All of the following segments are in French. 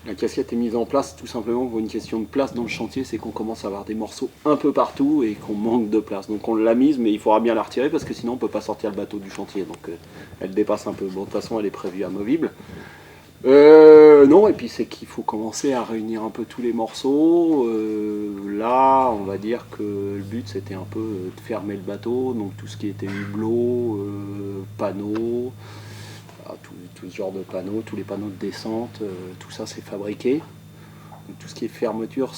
La casquette est mise en place tout simplement pour une question de place dans le chantier, c'est qu'on commence à avoir des morceaux un peu partout et qu'on manque de place. Donc on l'a mise, mais il faudra bien la retirer parce que sinon on ne peut pas sortir le bateau du chantier. Donc elle dépasse un peu. Bon, de toute façon elle est prévue amovible. Non, et puis c'est qu'il faut commencer à réunir un peu tous les morceaux. Là, on va dire que le but c'était un peu de fermer le bateau, donc tout ce qui était hublot, panneaux, tout ce genre de panneaux, tous les panneaux de descente, tout ça c'est fabriqué. Donc, tout ce qui est fermeture,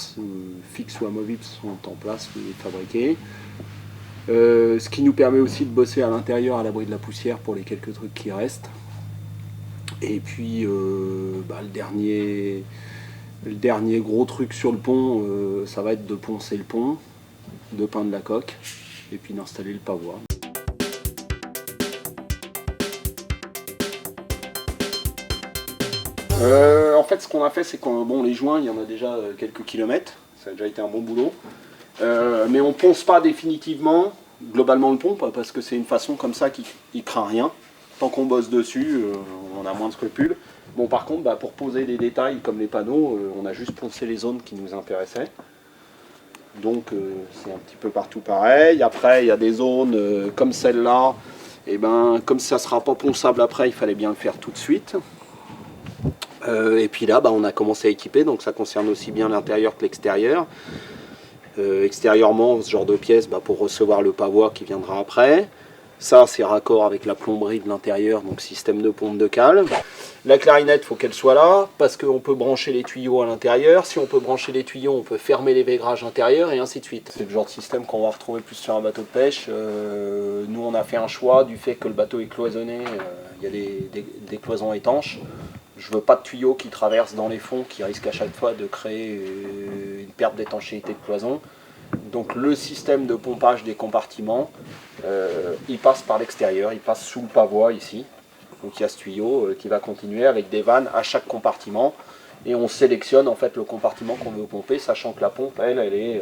fixe ou amovible, sont en place et fabriqués. Ce qui nous permet aussi de bosser à l'intérieur à l'abri de la poussière pour les quelques trucs qui restent. Et puis le dernier gros truc sur le pont, ça va être de poncer le pont, de peindre la coque et puis d'installer le pavois. En fait, ce qu'on a fait, c'est que bon, les joints, il y en a déjà quelques kilomètres, ça a déjà été un bon boulot. Mais on ponce pas définitivement, globalement le pont, parce que c'est une façon comme ça qui craint rien. Tant qu'on bosse dessus, on a moins de scrupules. Bon, par contre, pour poser des détails comme les panneaux, on a juste poncé les zones qui nous intéressaient. Donc c'est un petit peu partout pareil. Après, il y a des zones comme celle-là. Et comme ça ne sera pas ponçable après, il fallait bien le faire tout de suite. Et puis là, on a commencé à équiper, donc ça concerne aussi bien l'intérieur que l'extérieur. Extérieurement, ce genre de pièces pour recevoir le pavois qui viendra après. Ça, c'est raccord avec la plomberie de l'intérieur, donc système de pompe de cale. La clarinette, il faut qu'elle soit là, parce qu'on peut brancher les tuyaux à l'intérieur. Si on peut brancher les tuyaux, on peut fermer les vaigrages intérieurs, et ainsi de suite. C'est le genre de système qu'on va retrouver plus sur un bateau de pêche. Nous, on a fait un choix du fait que le bateau est cloisonné, il y a des cloisons étanches. Je veux pas de tuyaux qui traversent dans les fonds, qui risquent à chaque fois de créer une perte d'étanchéité de cloison. Donc le système de pompage des compartiments, il passe par l'extérieur, il passe sous le pavois ici. Donc il y a ce tuyau qui va continuer avec des vannes à chaque compartiment. Et on sélectionne en fait le compartiment qu'on veut pomper, sachant que la pompe, elle est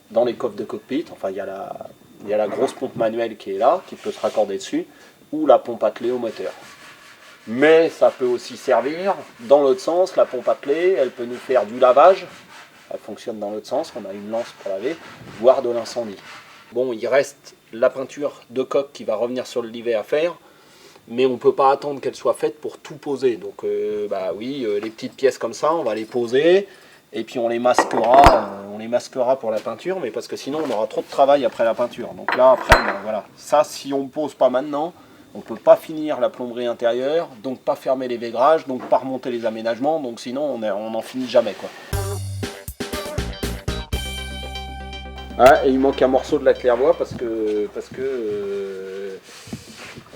dans les coffres de cockpit. Enfin, il y a la grosse pompe manuelle qui est là, qui peut se raccorder dessus, ou la pompe attelée au moteur. Mais ça peut aussi servir dans l'autre sens, la pompe attelée, elle peut nous faire du lavage. Elle fonctionne dans l'autre sens, on a une lance pour laver, voire de l'incendie. Bon, il reste la peinture de coque qui va revenir sur le livet à faire, mais on ne peut pas attendre qu'elle soit faite pour tout poser. Donc les petites pièces comme ça, on va les poser, et puis on les masquera pour la peinture, mais parce que sinon on aura trop de travail après la peinture. Donc là, après, voilà. Ça, si on ne pose pas maintenant, on ne peut pas finir la plomberie intérieure, donc pas fermer les vaigrages, donc pas remonter les aménagements, donc sinon on n'en finit jamais, quoi. Ah, et il manque un morceau de la claire-voie parce que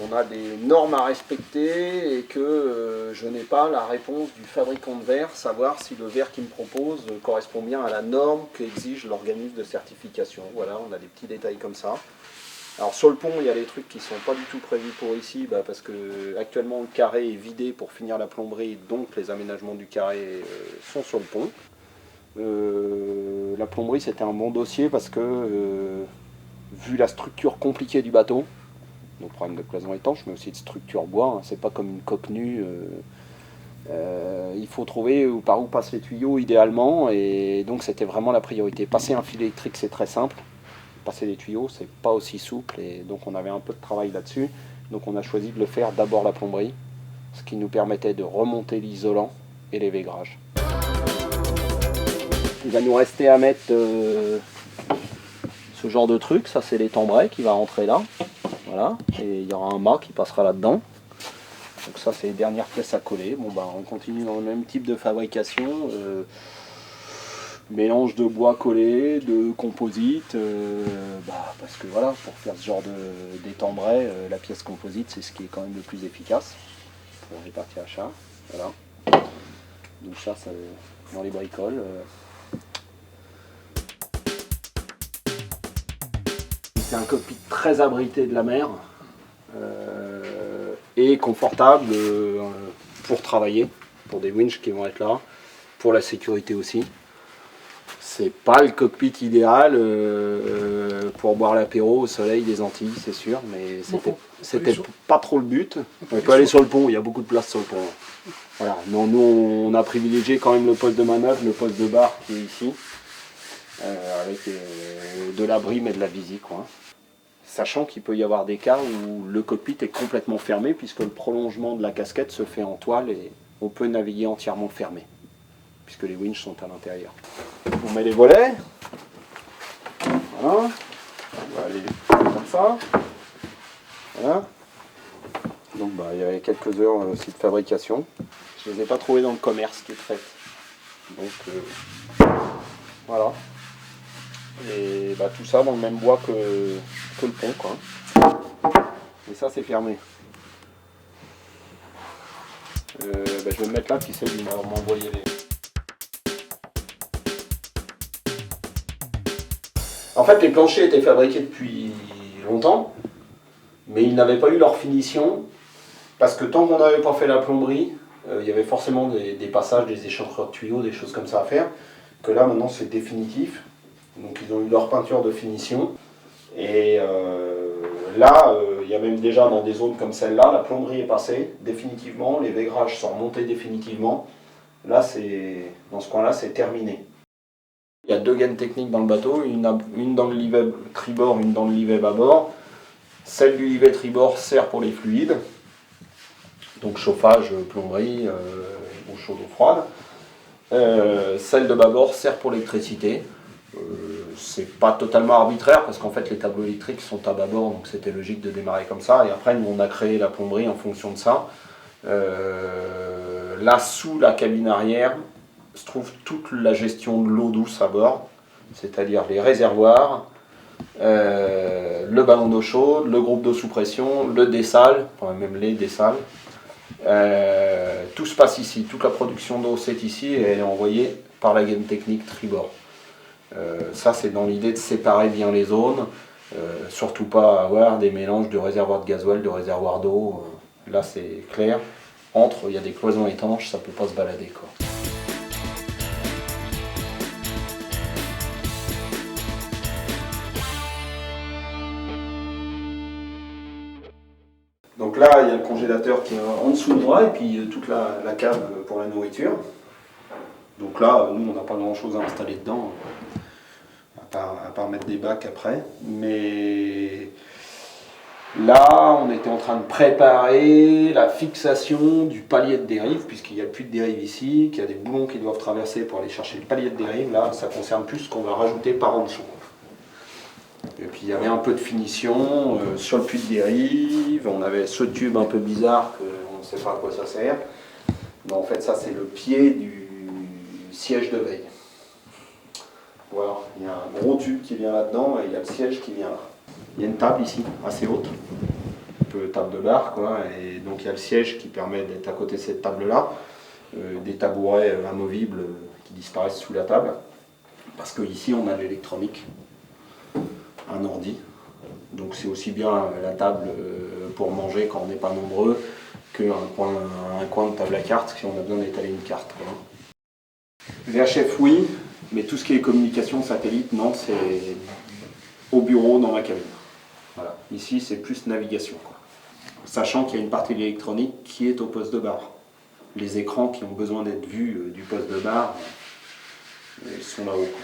on a des normes à respecter et que je n'ai pas la réponse du fabricant de verre, savoir si le verre qu'il me propose correspond bien à la norme qu'exige l'organisme de certification. Voilà, on a des petits détails comme ça. Alors sur le pont, il y a des trucs qui ne sont pas du tout prévus pour ici, parce que actuellement le carré est vidé pour finir la plomberie, donc les aménagements du carré sont sur le pont. La plomberie, c'était un bon dossier parce que vu la structure compliquée du bateau, donc problème de cloison étanche, mais aussi de structure bois, c'est pas comme une coque nue. Il faut trouver par où passent les tuyaux idéalement, et donc c'était vraiment la priorité. Passer un fil électrique, c'est très simple. Passer les tuyaux, c'est pas aussi souple, et donc on avait un peu de travail là-dessus. Donc on a choisi de le faire d'abord la plomberie, ce qui nous permettait de remonter l'isolant et les vaigrages. Il va nous rester à mettre ce genre de truc, ça c'est l'étambret qui va rentrer là, voilà, et il y aura un mât qui passera là-dedans. Donc ça c'est les dernières pièces à coller. Bon on continue dans le même type de fabrication, mélange de bois collé, de composite, parce que voilà, pour faire ce genre d'étambret, la pièce composite c'est ce qui est quand même le plus efficace pour répartir l'achat. Voilà. Donc ça dans les bricoles. C'est un cockpit très abrité de la mer et confortable pour travailler, pour des winches qui vont être là, pour la sécurité aussi. C'est pas le cockpit idéal pour boire l'apéro au soleil des Antilles, c'est sûr, mais c'était pas trop le but. On peut aller sur le pont, il y a beaucoup de place sur le pont. Voilà. Non, nous, on a privilégié quand même le poste de manœuvre, le poste de bar qui est ici, avec de l'abri mais de la visite, quoi. Sachant qu'il peut y avoir des cas où le cockpit est complètement fermé, puisque le prolongement de la casquette se fait en toile et on peut naviguer entièrement fermé, puisque les winches sont à l'intérieur. On met les volets. Voilà. On va aller comme ça. Voilà. Donc il y avait quelques heures aussi de fabrication. Je ne les ai pas trouvées dans le commerce qui est fait. Donc voilà. Et tout ça dans le même bois que le pont, quoi. Et ça c'est fermé. Je vais me mettre là, puis il va m'envoyer les... En fait, les planchers étaient fabriqués depuis longtemps, mais ils n'avaient pas eu leur finition, parce que tant qu'on n'avait pas fait la plomberie, il y avait forcément des passages, des échancrures de tuyaux, des choses comme ça à faire, que là maintenant c'est définitif. Donc ils ont eu leur peinture de finition, et là, il y a même déjà dans des zones comme celle-là, la plomberie est passée définitivement, les vaigrages sont remontés définitivement. Là, dans ce coin-là, c'est terminé. Il y a deux gaines techniques dans le bateau, une dans le livet tribord, une dans le livet bâbord. Celle du livet tribord sert pour les fluides, donc chauffage, plomberie, eau chaude ou froide. Celle de bâbord sert pour l'électricité. C'est pas totalement arbitraire parce qu'en fait les tableaux électriques sont à bâbord, donc c'était logique de démarrer comme ça. Et après, nous on a créé la plomberie en fonction de ça. Là, sous la cabine arrière, se trouve toute la gestion de l'eau douce à bord, c'est-à-dire les réservoirs, le ballon d'eau chaude, le groupe d'eau sous pression, le dessal, enfin même les dessals. Tout se passe ici, toute la production d'eau c'est ici et elle est envoyée par la gaine technique tribord. Ça c'est dans l'idée de séparer bien les zones, surtout pas avoir des mélanges de réservoirs de gasoil, de réservoirs d'eau. Là c'est clair, il y a des cloisons étanches, ça peut pas se balader, quoi. Donc là, il y a le congélateur qui est en dessous de moi et puis toute la cave pour la nourriture. Donc là, nous, on n'a pas grand-chose à installer dedans, à part mettre des bacs après. Mais là, on était en train de préparer la fixation du palier de dérive, puisqu'il n'y a plus de dérive ici, qu'il y a des boulons qui doivent traverser pour aller chercher le palier de dérive. Là, ça concerne plus ce qu'on va rajouter par en dessous. Et puis il y avait un peu de finition sur le puits de dérive, on avait ce tube un peu bizarre qu'on ne sait pas à quoi ça sert. Mais en fait ça c'est le pied du siège de veille. Voilà, il y a un gros tube qui vient là-dedans et il y a le siège qui vient là. Il y a une table ici, assez haute, un peu table de bar quoi, et donc il y a le siège qui permet d'être à côté de cette table-là, des tabourets amovibles qui disparaissent sous la table, parce qu'ici on a de l'électronique. Un ordi, donc c'est aussi bien la table pour manger quand on n'est pas nombreux qu'un coin de table à cartes si on a besoin d'étaler une carte, quoi. VHF oui, mais tout ce qui est communication satellite, non, c'est au bureau dans ma cabine. Voilà. Ici c'est plus navigation, quoi. Sachant qu'il y a une partie de l'électronique qui est au poste de bar. Les écrans qui ont besoin d'être vus du poste de bar, ils sont là-haut, quoi.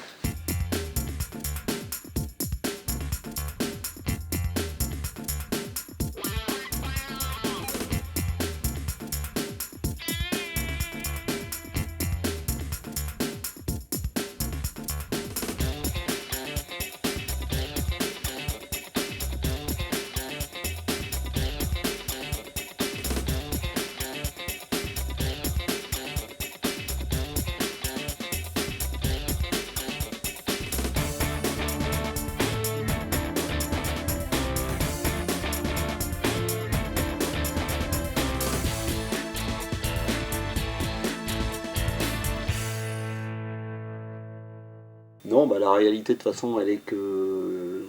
Non, la réalité de toute façon elle est que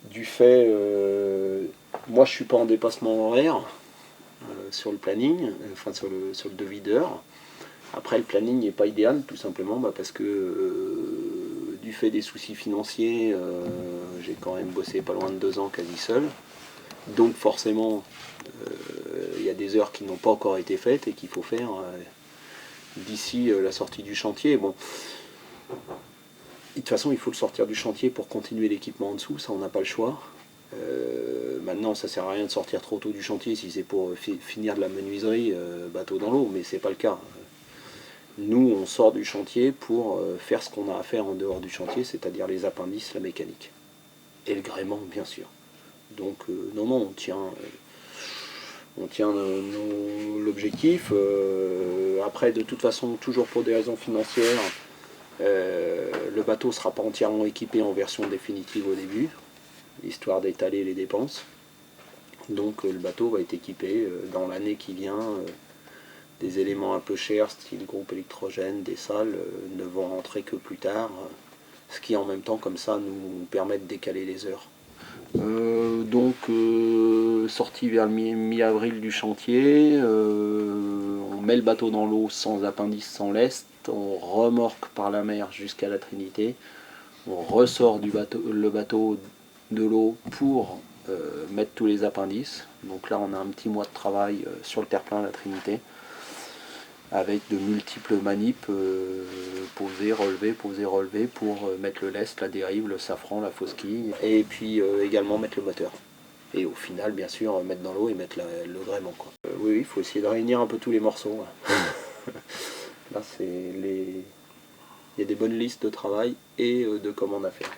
du fait, moi je suis pas en dépassement horaire sur le planning, enfin sur le devis d'heure. Après le planning n'est pas idéal tout simplement parce que du fait des soucis financiers, j'ai quand même bossé pas loin de 2 ans quasi seul. Donc forcément, il y a des heures qui n'ont pas encore été faites et qu'il faut faire d'ici la sortie du chantier. Bon, de toute façon, il faut le sortir du chantier pour continuer l'équipement en dessous, ça on n'a pas le choix. Maintenant, ça sert à rien de sortir trop tôt du chantier si c'est pour finir de la menuiserie bateau dans l'eau, mais c'est pas le cas. Nous, on sort du chantier pour faire ce qu'on a à faire en dehors du chantier, c'est-à-dire les appendices, la mécanique. Et le gréement, bien sûr. Donc, non, on tient l'objectif. Après, de toute façon, toujours pour des raisons financières, le bateau ne sera pas entièrement équipé en version définitive au début, histoire d'étaler les dépenses. Donc le bateau va être équipé dans l'année qui vient. Des éléments un peu chers, style groupe électrogène, des salles, ne vont rentrer que plus tard. Ce qui en même temps, comme ça, nous permet de décaler les heures. Sortie vers le mi-avril du chantier, on met le bateau dans l'eau sans appendice, sans lest, on remorque par la mer jusqu'à la Trinité, on ressort le bateau de l'eau pour mettre tous les appendices. Donc là on a un petit mois de travail sur le terre-plein à la Trinité, avec de multiples manips, poser, relever pour mettre le lest, la dérive, le safran, la fausse quille, et puis également mettre le moteur. Et au final, bien sûr, mettre dans l'eau et mettre le gréement. Oui, il faut essayer de réunir un peu tous les morceaux. Là, il y a des bonnes listes de travail et de commandes à faire.